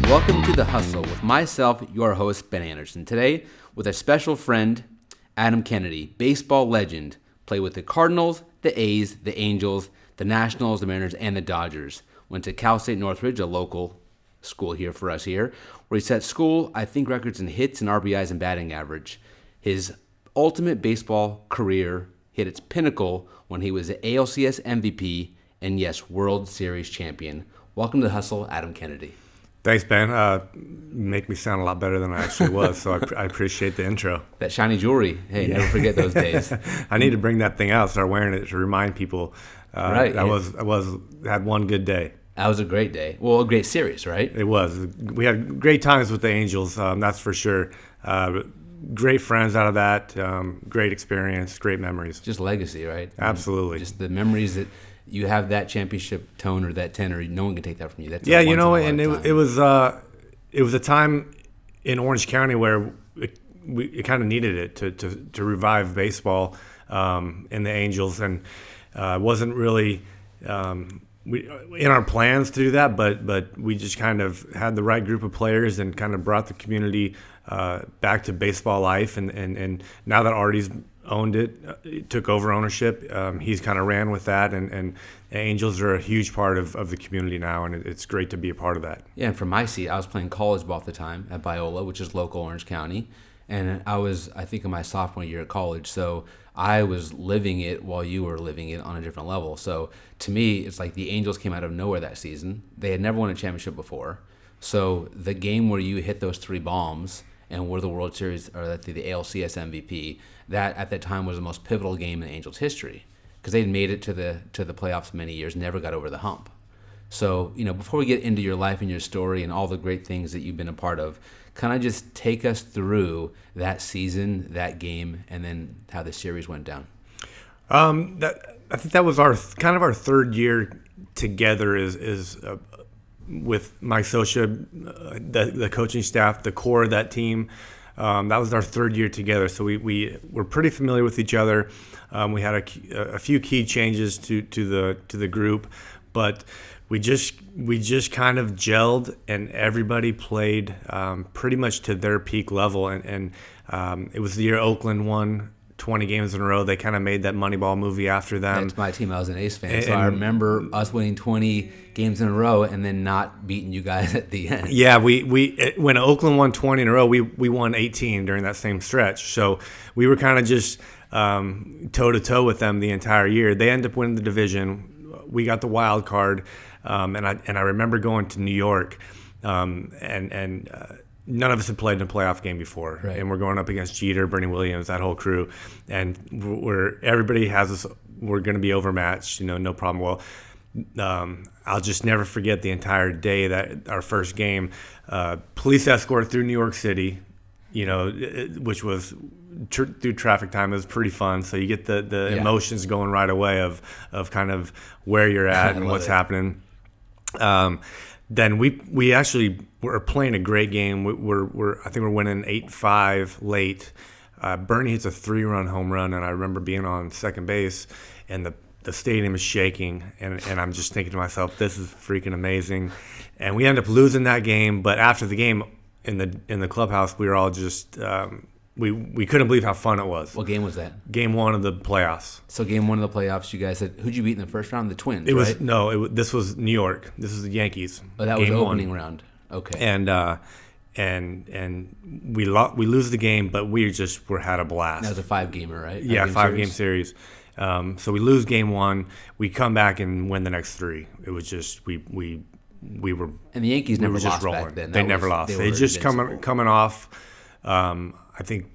welcome to The Hustle with myself, your host, Ben Anderson. Today, with a special friend, Adam Kennedy, baseball legend, played with the Cardinals, the A's, the Angels, the Nationals, the Mariners, and the Dodgers. Went to Cal State Northridge, a local school here for us here, where he set school, records in hits and RBIs and batting average. His ultimate baseball career hit its pinnacle when he was the ALCS MVP and, yes, World Series champion. Welcome to The Hustle, Adam Kennedy. Thanks, Ben. Make me sound a lot better than I actually was, so I appreciate the intro. That shiny jewelry. Hey, never forget those days. I need to bring that thing out, start wearing it to remind people. Right. I had one good day. That was a great day. Well, a great series, right? It was. We had great times with the Angels, that's for sure. Great friends out of that. Great experience, great memories. Just legacy, right? Absolutely. Just the memories that you have, that championship tone or that tenor. No one can take that from you. That's and it was a time in Orange County where it kind of needed it to revive baseball in the Angels, and wasn't really in our plans to do that, but we just kind of had the right group of players and kind of brought the community back to baseball life, and now that Artie's owned it, took over ownership, he's kind of ran with that, and Angels are a huge part of the community now, and it's great to be a part of that. Yeah, and from my seat, I was playing college ball at the time at Biola, which is local Orange County, and I was, in my sophomore year at college, so I was living it while you were living it on a different level. So to me, it's like the Angels came out of nowhere that season. They had never won a championship before. So the game where you hit those three bombs and were the World Series or the ALCS MVP, that at that time was the most pivotal game in Angels history, because they'd made it to the playoffs many years, never got over the hump. So, before we get into your life and your story and all the great things that you've been a part of, kind of just take us through that season, that game, and then how the series went down. I think that was our third year together is with Mike Scioscia, the coaching staff, the core of that team. That was our third year together, so we were pretty familiar with each other. We had a few key changes to the group, but we just kind of gelled, and everybody played pretty much to their peak level. And it was the year Oakland won 20 games in a row. They kind of made that Moneyball movie after them. That's my team. I was an A's fan, so I remember us winning 20 games in a row and then not beating you guys at the end. Yeah, when Oakland won 20 in a row, we won 18 during that same stretch. So we were kind of just toe-to-toe with them the entire year. They ended up winning the division. We got the wild card. And I remember going to New York, and none of us had played in a playoff game before, right. And we're going up against Jeter, Bernie Williams, that whole crew, and everybody has us. We're going to be overmatched, no problem. Well, I'll just never forget the entire day that our first game, police escort through New York City, which was through traffic time. It was pretty fun. So you get the emotions going right away of kind of where you're at and what's happening. Then we actually were playing a great game. I think we're winning 8-5 late. Bernie hits a 3-run home run, and I remember being on second base, and the stadium is shaking, and I'm just thinking to myself, this is freaking amazing. And we end up losing that game, but after the game in the clubhouse, we were all just we couldn't believe how fun it was. What game was that? Game 1 of the playoffs. So game 1 of the playoffs, you guys said, who'd you beat in the first round? The Twins, This was New York. This was the Yankees. Oh, that was the opening round. Okay. And we lose the game, but we had a blast. That was a 5-gamer, right? Yeah, 5-game series. So we lose game 1. We come back and win the next 3. It was just we were. And the Yankees never lost rolling. back then. They never lost. They just coming off. I think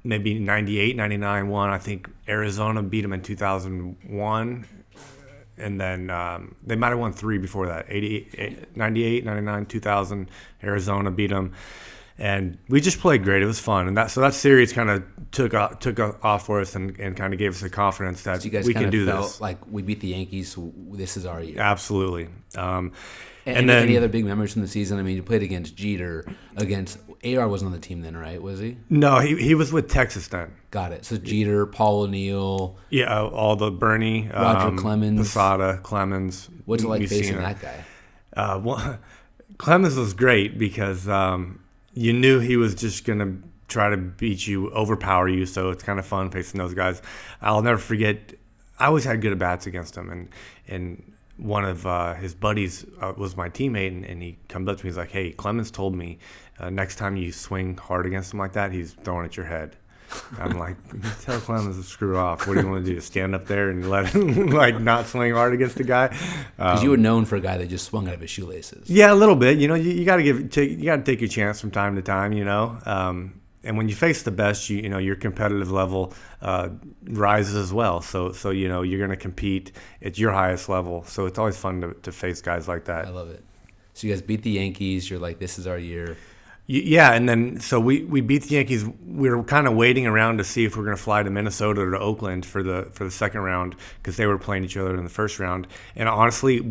maybe 98, 99 won. I think Arizona beat them in 2001. And then they might have won 3 before that. 98, 99, 2000, Arizona beat them. And we just played great. It was fun. And that series kind of took off for us and kind of gave us the confidence that we can do this. Like we beat the Yankees, so this is our year. Absolutely. And then any other big memories from the season? I mean, you played against Jeter, A.R. wasn't on the team then, right? Was he? No, he was with Texas then. Got it. So Jeter, Paul O'Neill. Yeah, all the Bernie. Roger Clemens. Posada, Clemens. What's it like facing that guy? Well, Clemens was great because you knew he was just going to try to beat you, overpower you. So it's kind of fun facing those guys. I'll never forget. I always had good at bats against him, and one of his buddies was my teammate, and he comes up to me. He's like, "Hey, Clemens told me next time you swing hard against him like that, he's throwing at your head." I'm like, tell Clemens to screw off. What do you want to do? Stand up there and let him like not swing hard against the guy? Because you were known for a guy that just swung out of his shoelaces. Yeah, a little bit. You got to take your chance from time to time. And when you face the best, your competitive level rises as well. So you're going to compete at your highest level. So it's always fun to face guys like that. I love it. So you guys beat the Yankees. You're like, this is our year. Yeah, and then so we beat the Yankees. We were kind of waiting around to see if we're going to fly to Minnesota or to Oakland for the second round because they were playing each other in the first round. And honestly,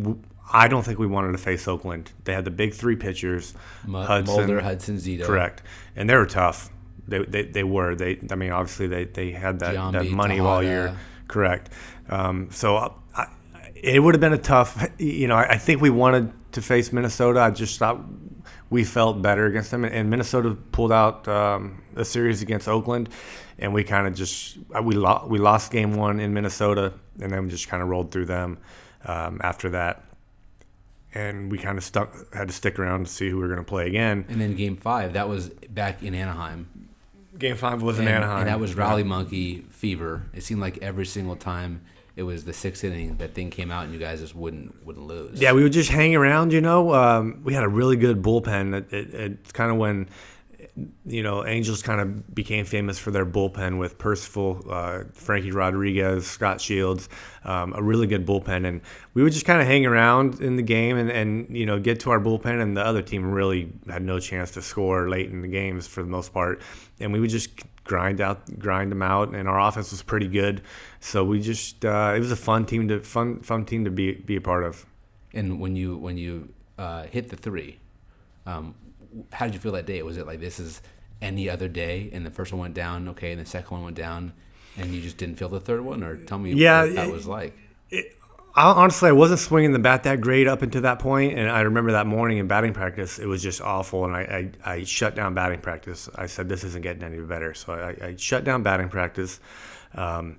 I don't think we wanted to face Oakland. They had the big three pitchers, Mulder, Hudson, Zito. Correct, and they were tough. They were. Obviously they had that money Tejada. all year. Correct. So it would have been a tough. I think we wanted to face Minnesota. I just thought we felt better against them, and Minnesota pulled out a series against Oakland, and we kind of just we lost game one in Minnesota, and then we just kind of rolled through them after that, and we kind of had to stick around to see who we were going to play again. And then game 5, that was back in Anaheim. Game 5 was in Anaheim, and that was rally monkey fever. It seemed like every single time it was the 6th inning that thing came out, and you guys just wouldn't lose. Yeah, we would just hang around. We had a really good bullpen. It's kind of when Angels kind of became famous for their bullpen with Percival, Frankie Rodriguez, Scott Shields, a really good bullpen, and we would just kind of hang around in the game and get to our bullpen, and the other team really had no chance to score late in the games for the most part, and we would just grind them out, and our offense was pretty good. So we just it was a fun team to be a part of. And when you hit the 3, how did you feel that day? Was it like this is any other day, and the first one went down, okay, and the second one went down, and you just didn't feel the third one? Or tell me what that was like. Honestly, I wasn't swinging the bat that great up until that point, and I remember that morning in batting practice, it was just awful, and I shut down batting practice. I said, this isn't getting any better, so I shut down batting practice, and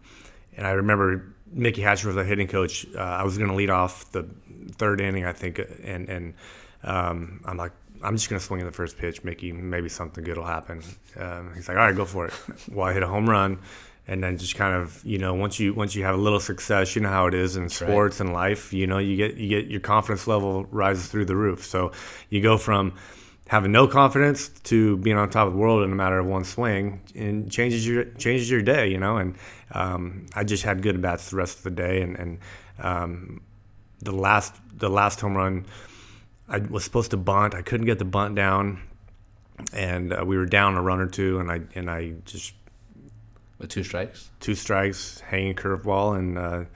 I remember Mickey Hatcher was our hitting coach. I was going to lead off the third inning, I think, and I'm like, I'm just going to swing in the first pitch, Mickey, maybe something good will happen. He's like, all right, go for it. Well, I hit a home run. And then just kind of, once you have a little success, you know how it is in sports and life. You get your confidence level rises through the roof. So you go from having no confidence to being on top of the world in a matter of one swing, and changes your day. And I just had good bats the rest of the day. And the last home run, I was supposed to bunt. I couldn't get the bunt down, and we were down a run or two, and I just. With 2 strikes? 2 strikes, hanging curveball, and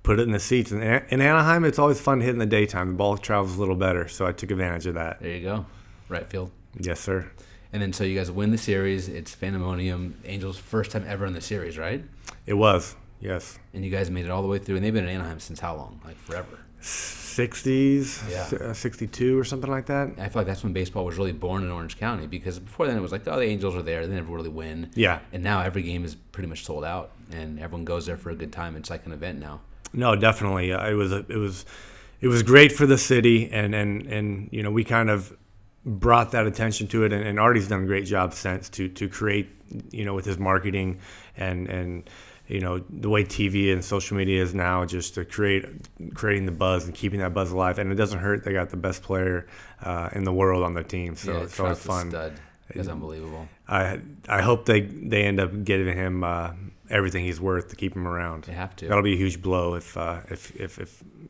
put it in the seats. And in Anaheim, it's always fun to hit in the daytime. The ball travels a little better, so I took advantage of that. There you go. Right field. Yes, sir. And then so you guys win the series. It's Phantomonium. Angels' first time ever in the series, right? It was, yes. And you guys made it all the way through. And they've been in Anaheim since how long? Like forever. 60s, 62 or something like that. I feel like that's when baseball was really born in Orange County, because before then it was like, oh, the Angels are there. They never really win. Yeah. And now every game is pretty much sold out, and everyone goes there for a good time. It's like an event now. No, definitely. It was great for the city, and we kind of brought that attention to it, and Artie's done a great job since to create, with his marketing and the way TV and social media is now, just to creating the buzz and keeping that buzz alive. And it doesn't hurt. They got the best player in the world on their team, so it's always fun. Stud. It's unbelievable. I hope they end up giving him everything he's worth to keep him around. They have to. That'll be a huge blow if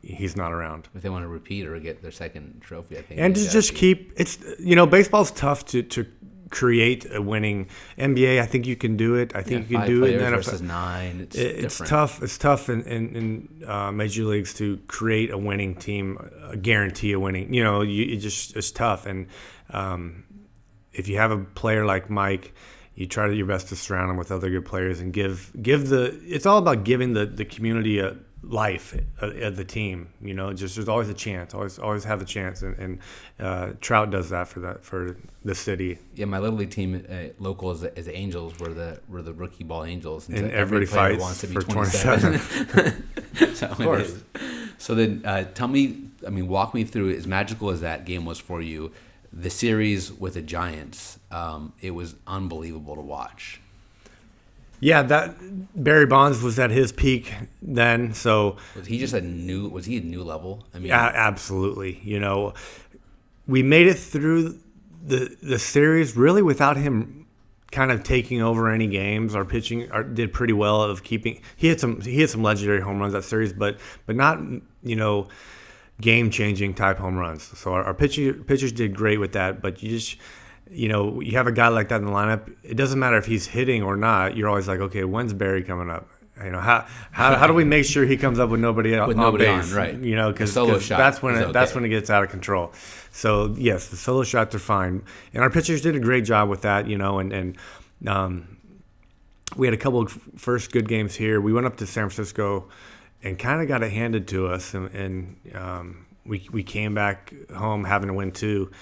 he's not around. If they want to repeat or get their second trophy, I think. And to just keep it's baseball's tough to create a winning. NBA, I think you can do it. I think you can do it. 5 players versus 9. It's tough. It's tough in major leagues to create a winning team, guarantee a winning. It's tough. And if you have a player like Mike, you try your best to surround him with other good players and give the. It's all about giving the community a life of the team. Just there's always a chance, always have a chance, and Trout does that for the city. Yeah, my little league team, local is the Angels. We're the rookie ball Angels, and everybody player fights wants to be for 27. 27. So of course. So then, tell me, walk me through, as magical as that game was for you, the series with the Giants. It was unbelievable to watch. Yeah, that Barry Bonds was at his peak then. So was he a new level? Yeah, absolutely. We made it through the series really without him kind of taking over any games. Our pitching did pretty well of keeping. He had some legendary home runs that series, but not game changing type home runs. So our pitchers did great with that. But you just you have a guy like that in the lineup. It doesn't matter if he's hitting or not. You're always like, okay, when's Barry coming up? How do we make sure he comes up with nobody on base? Right? Because that's when it gets out of control. So yes, the solo shots are fine, and our pitchers did a great job with that. And we had a couple of first good games here. We went up to San Francisco and kind of got it handed to us, and we came back home having to win two.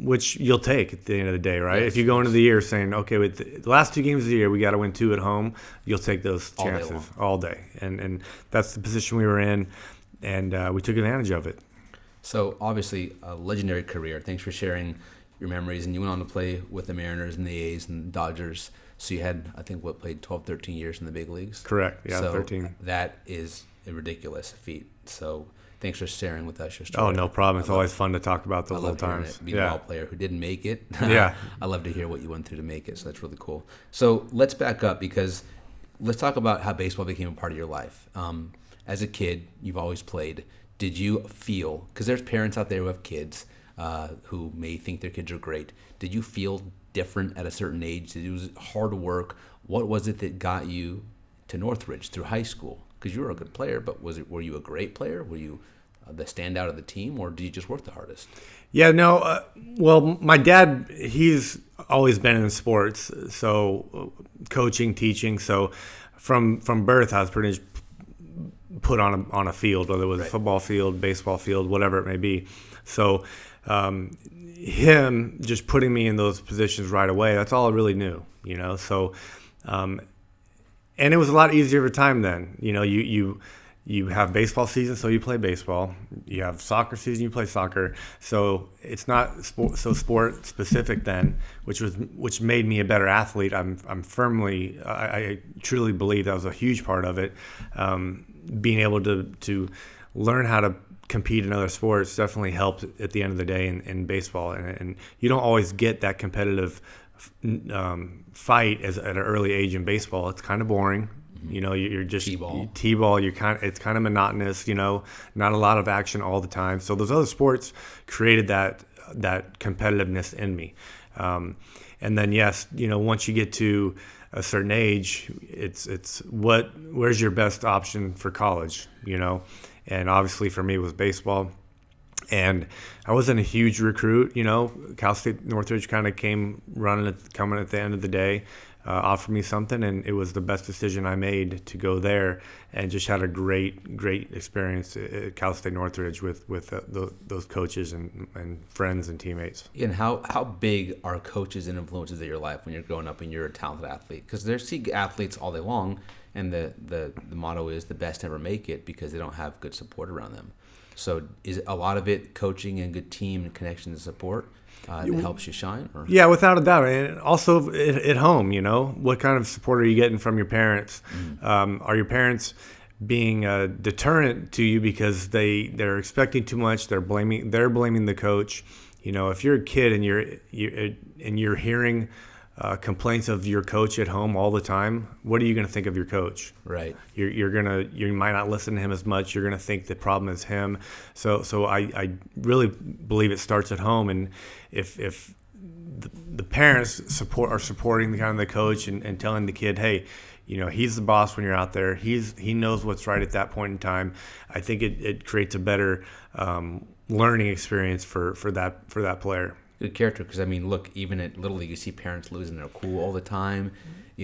Which you'll take at the end of the day, right? Yes, if you go into the year saying, okay, with the last two games of the year, we got to win two at home, you'll take those chances all day. And that's the position we were in, and we took advantage of it. So, obviously, a legendary career. Thanks for sharing your memories. And you went on to play with the Mariners and the A's and the Dodgers. So you had, I think, played 12, 13 years in the big leagues? Correct, yeah, so 13. That is a ridiculous feat. So thanks for sharing with us your story. Oh, no problem. It's always fun to talk about those old times. Being a ball player who didn't make it. Yeah. I love to hear what you went through to make it, so that's really cool. So let's back up, because let's talk about how baseball became a part of your life. As a kid, you've always played. Did you feel, because there's parents out there who have kids who may think their kids are great, did you feel different at a certain age? Did it was hard work? What was it that got you to Northridge through high school? Because you were a good player, but were you a great player? Were you the standout of the team, or did you just work the hardest? Yeah, no. Well, my dad, he's always been in sports, so coaching, teaching. So from birth, I was pretty much put on a field, whether it was a football field, baseball field, whatever it may be. So him just putting me in those positions right away, that's all I really knew, So, and it was a lot easier of a time then. You have baseball season, so you play baseball. You have soccer season, you play soccer. So it's not sport specific then, which made me a better athlete. I truly believe that was a huge part of it. Being able to learn how to compete in other sports definitely helped at the end of the day in baseball. And you don't always get that competitive fight at an early age in baseball. It's kind of boring. You're just T-ball. It's kind of monotonous. Not a lot of action all the time. So those other sports created that competitiveness in me. And then yes, once you get to a certain age, it's where's your best option for college? And obviously for me it was baseball. And I wasn't a huge recruit. Cal State Northridge kind of coming at the end of the day. Offered me something, and it was the best decision I made to go there, and just had a great experience at Cal State Northridge with those coaches and friends and teammates. And how big are coaches and influences in your life when you're growing up and you're a talented athlete? Because they see athletes all day long, and the motto is the best never make it, because they don't have good support around them. So is a lot of it coaching and good team and connection and support that helps you shine? Or? Yeah, without a doubt. And also at home, what kind of support are you getting from your parents? Are your parents being a deterrent to you because they're expecting too much? They're blaming the coach. If you're a kid and you're hearing complaints of your coach at home all the time, what are you going to think of your coach? Right. You might not listen to him as much. You're going to think the problem is him. So I really believe it starts at home. And if the parents are supporting the coach and telling the kid, hey, he's the boss when you're out there. He knows what's right at that point in time. I think it creates a better learning experience for that player. Good character, because look, even at Little League, you see parents losing their cool all the time.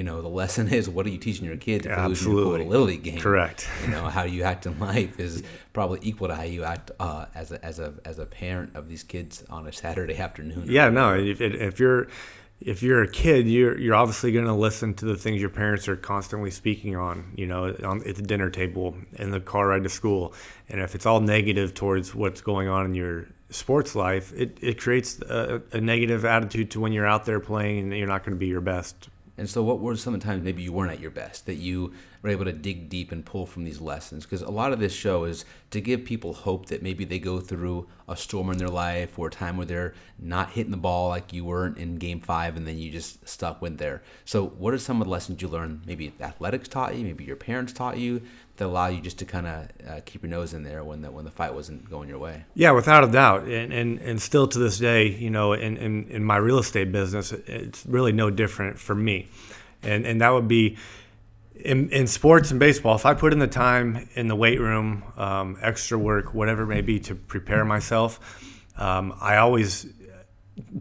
The lesson is, what are you teaching your kids if they're losing your Absolutely. cool Little League game? Correct. How you act in life is probably equal to how you act as a parent of these kids on a Saturday afternoon. Yeah, no. If you're a kid, you're obviously going to listen to the things your parents are constantly speaking on. At the dinner table, in the car ride to school, and if it's all negative towards what's going on in your sports life, it creates a negative attitude to when you're out there playing and you're not going to be your best. And so what were some of the times maybe you weren't at your best, that you were able to dig deep and pull from these lessons? Because a lot of this show is to give people hope that maybe they go through a storm in their life or a time where they're not hitting the ball like you weren't in Game 5 and then you just stuck with there. So what are some of the lessons you learned, maybe athletics taught you, maybe your parents taught you, that allow you just to kind of keep your nose in there when the fight wasn't going your way? Yeah, without a doubt. And still to this day, in my real estate business, it's really no different for me. And that would be in sports and baseball. If I put in the time in the weight room, extra work, whatever it may be, to prepare myself, I always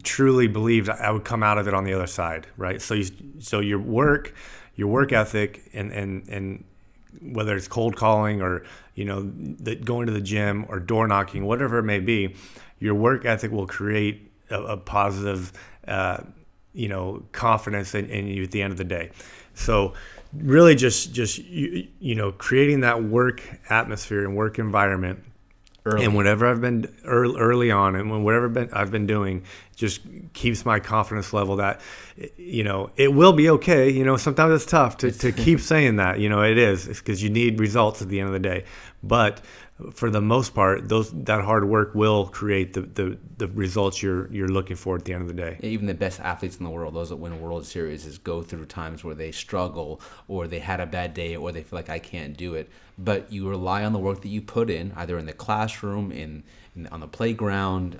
truly believed I would come out of it on the other side, right? So your work ethic, and whether it's cold calling or going to the gym or door knocking, whatever it may be, your work ethic will create a positive confidence in you at the end of the day. So really just creating that work atmosphere and work environment early. And whatever I've been early on, and whatever I've been doing, just keeps my confidence level that, it will be okay. Sometimes it's tough to keep saying that, it is. It's because you need results at the end of the day. But for the most part, that hard work will create the results you're looking for at the end of the day. Even the best athletes in the world, those that win World Series, go through times where they struggle or they had a bad day or they feel like I can't do it. But you rely on the work that you put in, either in the classroom, on the playground,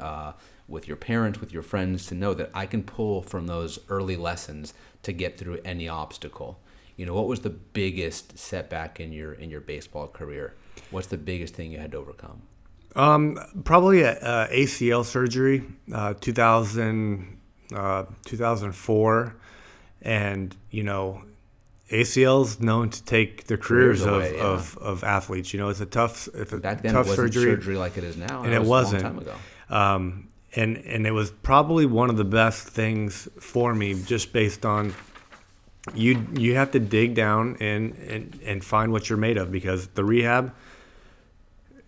with your parents, with your friends, to know that I can pull from those early lessons to get through any obstacle. What was the biggest setback in your baseball career? What's the biggest thing you had to overcome? Probably a ACL surgery, 2004, and ACL's known to take the careers away, of athletes. It's a tough Back then, tough it wasn't surgery like it is now, and it a wasn't. long time ago. And it was probably one of the best things for me, just based on you have to dig down and find what you're made of, because the rehab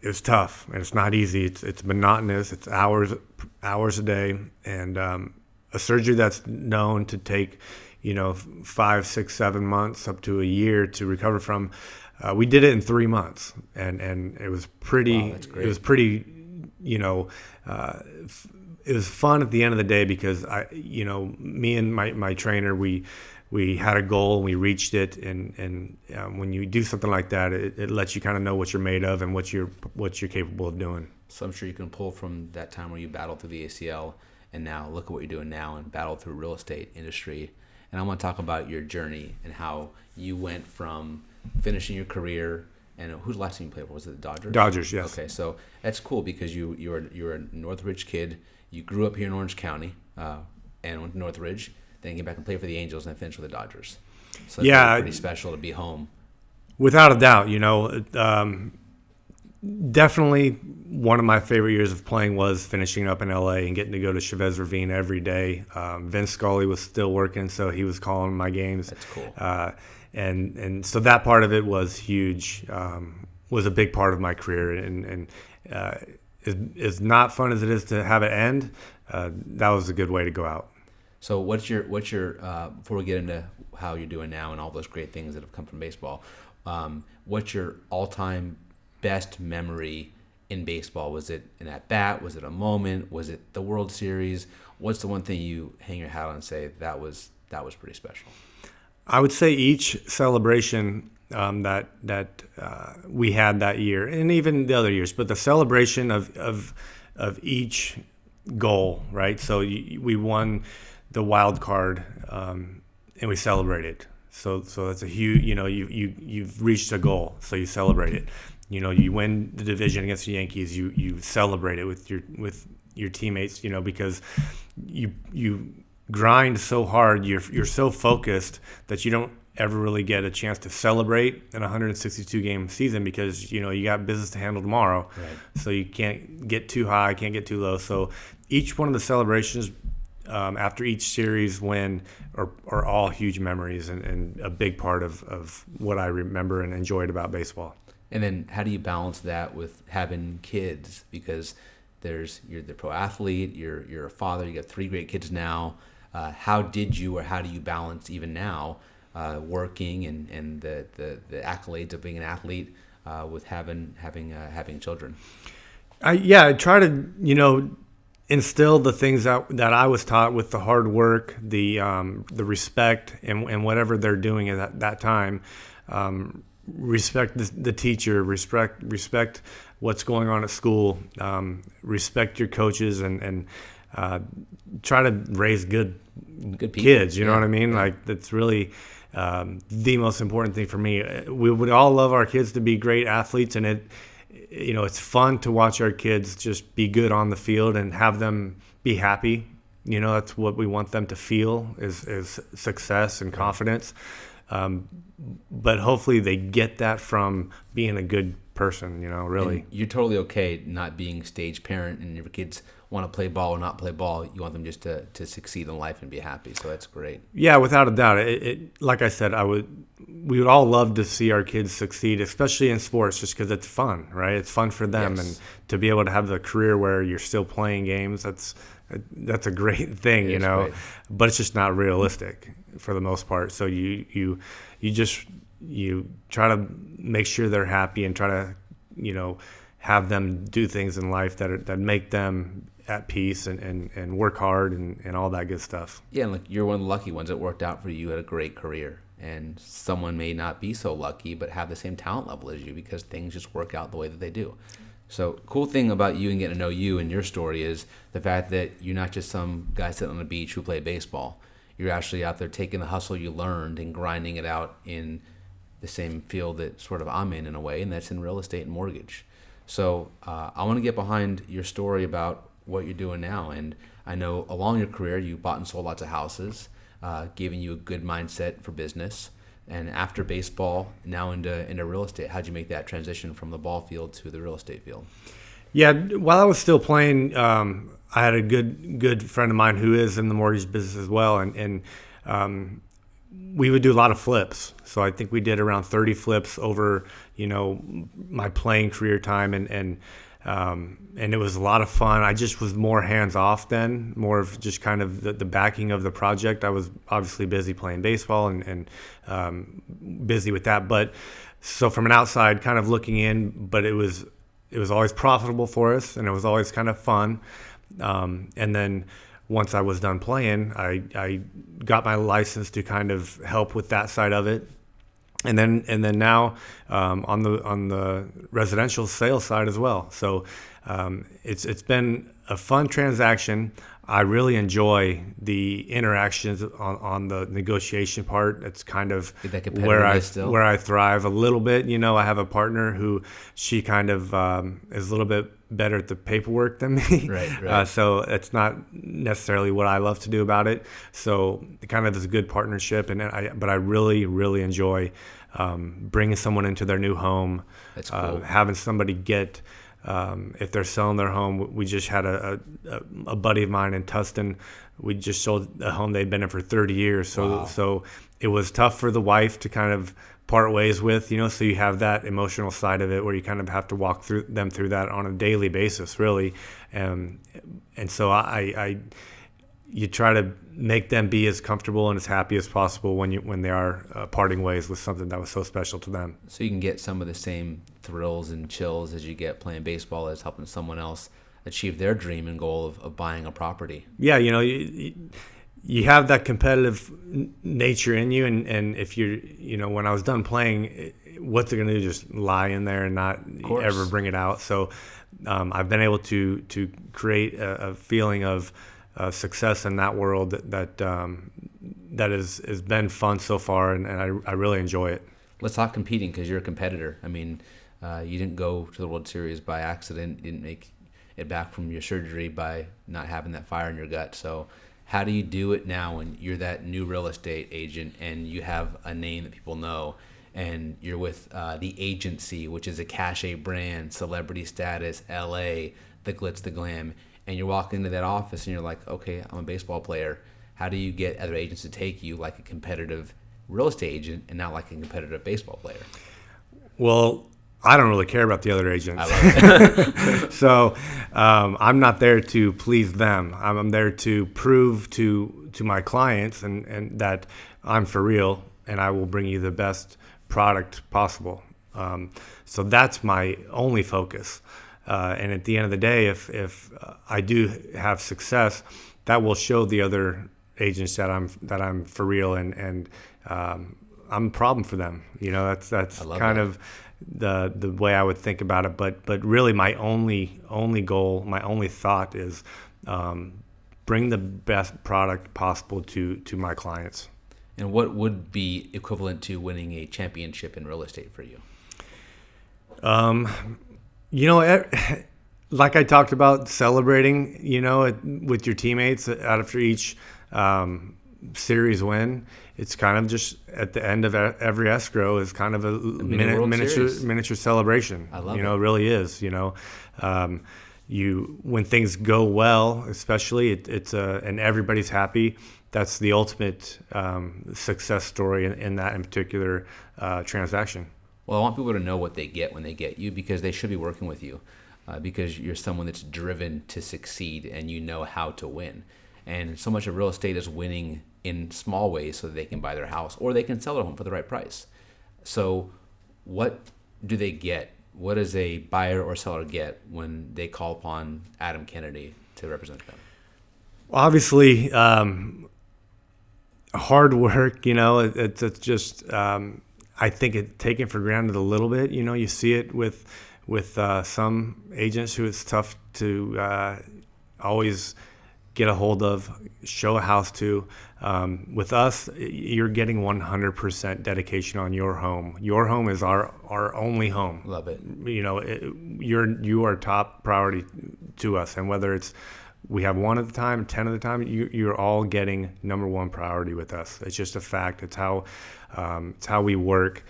is tough and it's not easy. It's monotonous. It's hours a day, and a surgery that's known to take 5, 6, 7 months up to a year to recover from. We did it in 3 months, and it was pretty. Wow, that's great. It was pretty. It was fun at the end of the day, because me and my trainer, we had a goal and we reached it, and when you do something like that, it lets you kind of know what you're made of and what you're capable of doing. So I'm sure you can pull from that time where you battled through the ACL, and now look at what you're doing now and battle through real estate industry. And I want to talk about your journey and how you went from finishing your career. And who's the last team you played for? Was it the Dodgers? Dodgers, yes. Okay, so that's cool, because you're a Northridge kid. You grew up here in Orange County, and went to Northridge. Then came back and played for the Angels, and then finished with the Dodgers. So that's pretty special to be home. Without a doubt, definitely one of my favorite years of playing was finishing up in LA and getting to go to Chavez Ravine every day. Vince Scully was still working, so he was calling my games. That's cool. And so that part of it was huge, was a big part of my career, and as not fun as it is to have it end, that was a good way to go out. So what's your before we get into how you're doing now and all those great things that have come from baseball, what's your all-time best memory in baseball? Was it an at-bat? Was it a moment? Was it the World Series? What's the one thing you hang your hat on and say that was pretty special? I would say each celebration that we had that year, and even the other years, but the celebration of each goal, right? So we won the wild card, and we celebrated. So that's a huge, you've reached a goal, so you celebrate it. You win the division against the Yankees, you celebrate it with your teammates, because you grind so hard, you're so focused that you don't ever really get a chance to celebrate in a 162 game season because you got business to handle tomorrow. Right. So you can't get too high, can't get too low. So each one of the celebrations after each series win are all huge memories and a big part of what I remember and enjoyed about baseball. And then how do you balance that with having kids? Because you're the pro athlete, you're a father, you got 3 great kids now. How do you balance even now working and the accolades of being an athlete with having children? I try to instill the things that I was taught with the hard work, the respect, and whatever they're doing at that time. Respect the teacher, respect what's going on at school, respect your coaches, and try to raise good people. Kids. You know what I mean? Yeah. Like that's really the most important thing for me. We would all love our kids to be great athletes, and it's fun to watch our kids just be good on the field and have them be happy. That's what we want them to feel is success and confidence. But hopefully they get that from being a good person, really. And you're totally okay not being stage parent, and if your kids want to play ball or not play ball, you want them just to succeed in life and be happy. So that's great. Yeah, without a doubt. Like I said, we would all love to see our kids succeed, especially in sports, just because it's fun, right? It's fun for them, Yes. and to be able to have the career where you're still playing games, that's a great thing, Great. But it's just not realistic for the most part. So you try to make sure they're happy and try to have them do things in life that make them at peace and work hard and all that good stuff. Yeah, and you're one of the lucky ones. It worked out for you. You had a great career, and someone may not be so lucky but have the same talent level as you because things just work out the way that they do. So cool thing about you and getting to know you and your story is the fact that you're not just some guy sitting on the beach who played baseball. You're actually out there taking the hustle you learned and grinding it out in the same field that sort of I'm in a way, and that's in real estate and mortgage. So I want to get behind your story about what you're doing now. And I know along your career, you bought and sold lots of houses, giving you a good mindset for business. And after baseball, now into real estate, how'd you make that transition from the ball field to the real estate field? Yeah, while I was still playing, I had a good friend of mine who is in the mortgage business as well, and we would do a lot of flips. So I think we did around 30 flips over my playing career time, and it was a lot of fun. I just was more hands off then, more of just kind of the backing of the project. I was obviously busy playing baseball and busy with that, but so from an outside kind of looking in, but it was always profitable for us, and it was always kind of fun. And then once I was done playing, I got my license to kind of help with that side of it. And then now on the residential sales side as well. So it's been a fun transaction. I really enjoy the interactions on the negotiation part. It's kind of where I thrive a little bit. I have a partner who she kind of is a little bit better at the paperwork than me. Right. So it's not necessarily what I love to do about it. So it kind of is a good partnership, but I really, really enjoy bringing someone into their new home. That's cool. Having somebody get, if they're selling their home. We just had a buddy of mine in Tustin. We just sold a home they'd been in for 30 years. So it was tough for the wife to kind of part ways with, so you have that emotional side of it where you kind of have to walk through that on a daily basis, really. And so you try to make them be as comfortable and as happy as possible when they are parting ways with something that was so special to them. So you can get some of the same thrills and chills as you get playing baseball as helping someone else achieve their dream and goal of buying a property. Yeah, you have that competitive nature in you, and if when I was done playing, what's it going to do? Just lie in there and not ever bring it out. So I've been able to create a feeling of success in that world that has been fun so far, and I really enjoy it. Let's talk competing, because you're a competitor. I mean, you didn't go to the World Series by accident. You didn't make it back from your surgery by not having that fire in your gut. So How do you do it now when you're that new real estate agent and you have a name that people know, and you're with the agency, which is a cachet brand, celebrity status, LA, the glitz, the glam, and you're walking into that office and you're like, okay, I'm a baseball player. How do you get other agents to take you like a competitive real estate agent and not like a competitive baseball player? Well, I don't really care about the other agents. I love it. So I'm not there to please them. I'm there to prove to my clients and that I'm for real and I will bring you the best product possible. So that's my only focus. And at the end of the day, if I do have success, that will show the other agents that I'm for real and I'm a problem for them. You know, that's kind of the way I would think about it. But really, my only goal, my only thought is bring the best product possible to my clients. And what would be equivalent to winning a championship in real estate for you? You know, like I talked about celebrating, you know, with your teammates after each series win. It's kind of just at the end of every escrow is kind of a miniature celebration. I love it. it. It really is. You know, when things go well, especially it's and everybody's happy. That's the ultimate success story in that in particular transaction. Well, I want people to know what they get when they get you, because they should be working with you, because you're someone that's driven to succeed and you know how to win. And so much of real estate is winning in small ways so that they can buy their house or they can sell their home for the right price. So what do they get? What does a buyer or seller get when they call upon Adam Kennedy to represent them? Obviously, hard work, you know, it's just, I think it's taken for granted a little bit. You know, you see it with some agents who it's tough to always get a hold of, show a house to. With us, you're getting 100% dedication on your home. Your home is our only home. Love it. You know, you are top priority to us, and whether it's we have one at the time, 10 at the time, you're all getting number one priority with us. It's just a fact. It's how we work.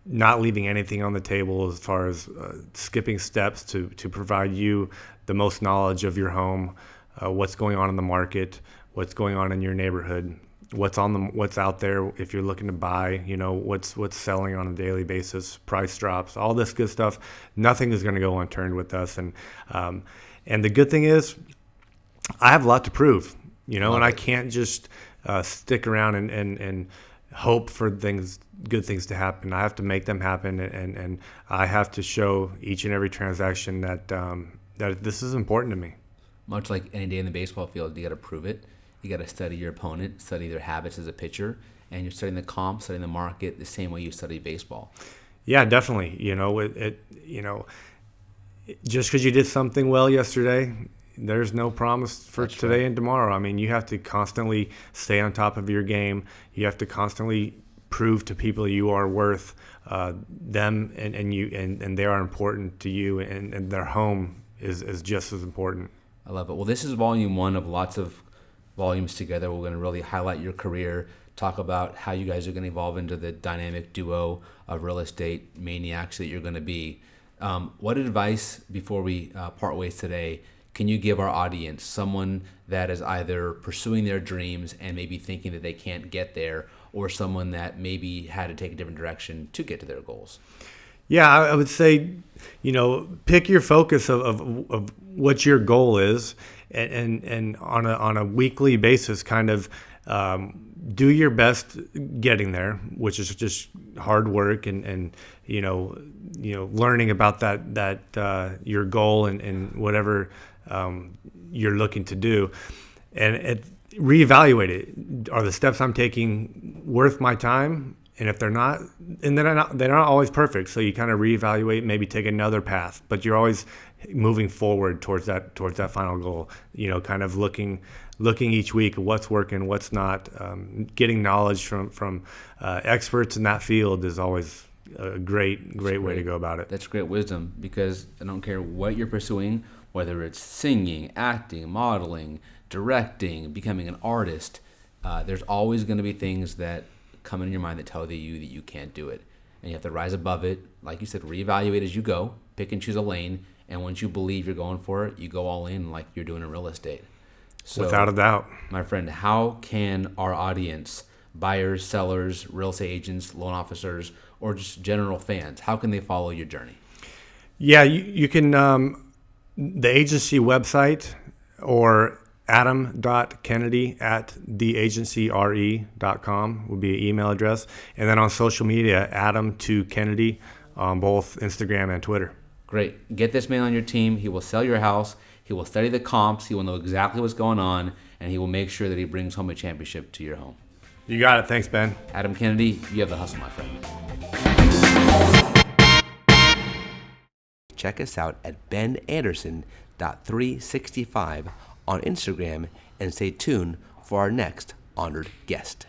Not leaving anything on the table as far as skipping steps to provide you the most knowledge of your home, what's going on in the market, what's going on in your neighborhood, what's out there if you're looking to buy, you know, what's selling on a daily basis, price drops, all this good stuff. Nothing is going to go unturned with us. And the good thing is I have a lot to prove, you know, and I can't just stick around and hope for good things to happen. I have to make them happen, and I have to show each and every transaction that this is important to me. Much like any day in the baseball field, you got to prove it. You got to study your opponent, study their habits as a pitcher, and you're studying the comp, studying the market the same way you study baseball. Yeah, definitely. You know, just because you did something well yesterday, there's no promise for That's today right. and tomorrow. I mean, you have to constantly stay on top of your game. You have to constantly prove to people you are worth them, and they are important to you, and their home is just as important. I love it. Well, this is volume one of lots of volumes together. We're going to really highlight your career, talk about how you guys are going to evolve into the dynamic duo of real estate maniacs that you're going to be. What advice, before we part ways today, can you give our audience, someone that is either pursuing their dreams and maybe thinking that they can't get there, or someone that maybe had to take a different direction to get to their goals? Yeah, I would say, you know, pick your focus of what your goal is, and on a weekly basis, kind of do your best getting there, which is just hard work and you know learning about that your goal and whatever you're looking to do, and reevaluate it. Are the steps I'm taking worth my time? And if they're not, and they're not always perfect, so you kind of reevaluate, maybe take another path. But you're always moving forward towards that final goal. You know, kind of looking each week at what's working, what's not. Getting knowledge from experts in that field is always a great way to go about it. That's great wisdom, because I don't care what you're pursuing, whether it's singing, acting, modeling, directing, becoming an artist, there's always going to be things that come in your mind that tell you that you can't do it. And you have to rise above it. Like you said, reevaluate as you go, pick and choose a lane. And once you believe you're going for it, you go all in like you're doing in real estate. So, without a doubt. My friend, how can our audience, buyers, sellers, real estate agents, loan officers, or just general fans, how can they follow your journey? Yeah, you can, the agency website, or adam.kennedy@theagencyre.com would be an email address. And then on social media, Adam2Kennedy on both Instagram and Twitter. Great. Get this man on your team. He will sell your house. He will study the comps. He will know exactly what's going on, and he will make sure that he brings home a championship to your home. You got it. Thanks, Ben. Adam Kennedy, you have the hustle, my friend. Check us out at benanderson.365 on Instagram, and stay tuned for our next honored guest.